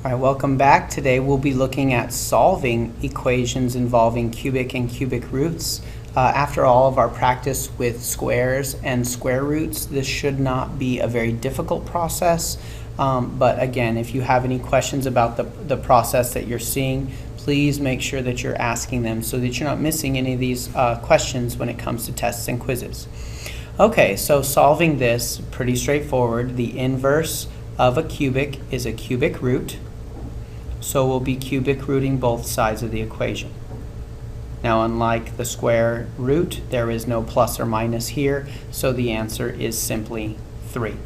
All right, welcome back. Today we'll be looking at solving equations involving cubic and cubic roots. After all of our practice with squares and square roots, this should not be a very difficult process. But again, if you have any questions about the process that you're seeing, please make sure that you're asking them so that you're not missing any of these questions when it comes to tests and quizzes. Okay, so solving this, pretty straightforward. The inverse of a cubic is a cubic root. So we'll be cubic rooting both sides of the equation. Now, unlike the square root, there is no plus or minus here, so the answer is simply 3.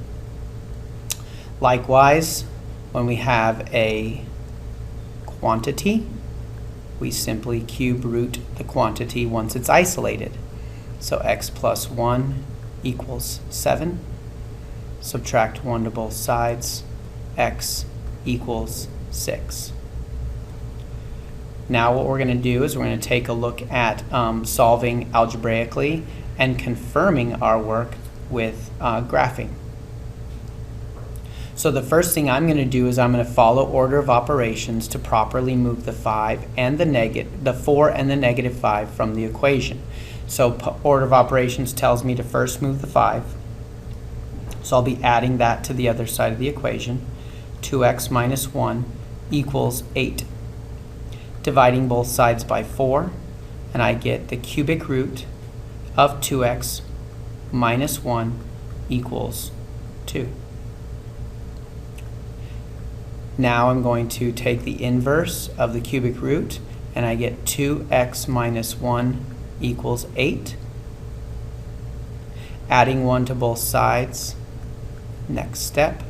Likewise, when we have a quantity, we simply cube root the quantity once it's isolated. So x plus 1 equals 7. Subtract 1 to both sides, x equals 6. Now what we're going to do is we're going to take a look at solving algebraically and confirming our work with graphing. So the first thing I'm going to do is I'm going to follow order of operations to properly move the 5 and the 4 and the negative 5 from the equation. So order of operations tells me to first move the 5. So I'll be adding that to the other side of the equation. 2x minus 1 equals 8. Dividing both sides by 4, and I get the cubic root of 2x minus 1 equals 2. Now I'm going to take the inverse of the cubic root, and I get 2x minus 1 equals 8. Adding 1 to both sides. Next step,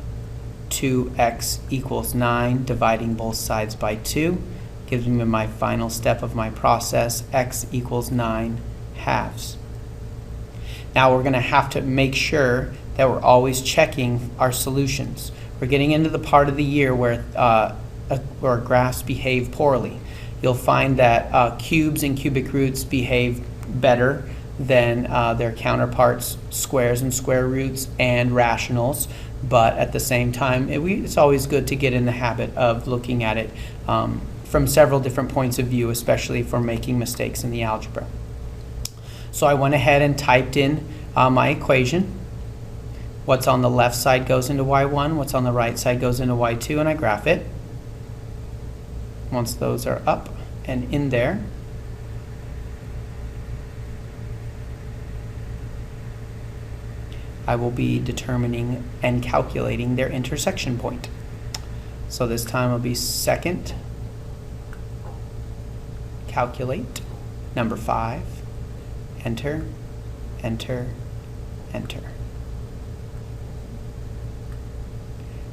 2x equals 9, dividing both sides by 2. Gives me my final step of my process, x equals 9 halves. Now we're going to have to make sure that we're always checking our solutions. We're getting into the part of the year where graphs behave poorly. You'll find that cubes and cubic roots behave better than their counterparts, squares and square roots, and rationals. But at the same time, it's always good to get in the habit of looking at it from several different points of view, especially for making mistakes in the algebra. So I went ahead and typed in my equation. What's on the left side goes into y1, what's on the right side goes into y2, and I graph it. Once those are up and in there, I will be determining and calculating their intersection point. So this time will be second, calculate, number 5, enter, enter, enter.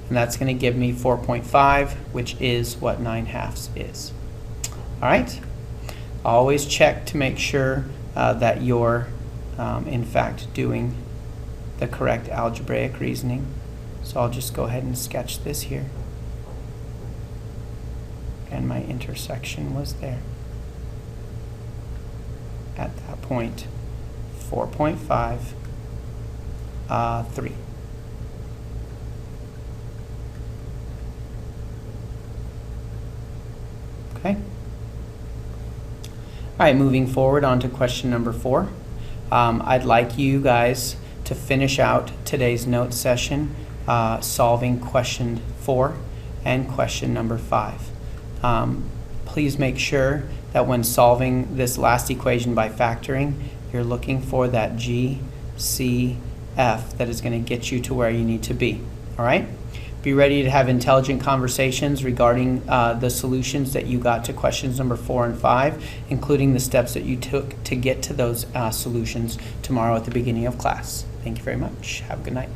And that's going to give me 4.5, which is what 9 halves is. All right? Always check to make sure that you're, in fact, doing the correct algebraic reasoning. So I'll just go ahead and sketch this here. And my intersection was there. At that point, 4.5, 3. Okay. All right, moving forward on to question number 4. I'd like you guys to finish out today's note session solving question 4 and question number 5. Please make sure that when solving this last equation by factoring, you're looking for that G, C, F that is going to get you to where you need to be. All right? Be ready to have intelligent conversations regarding the solutions that you got to questions number 4 and 5, including the steps that you took to get to those solutions tomorrow at the beginning of class. Thank you very much. Have a good night.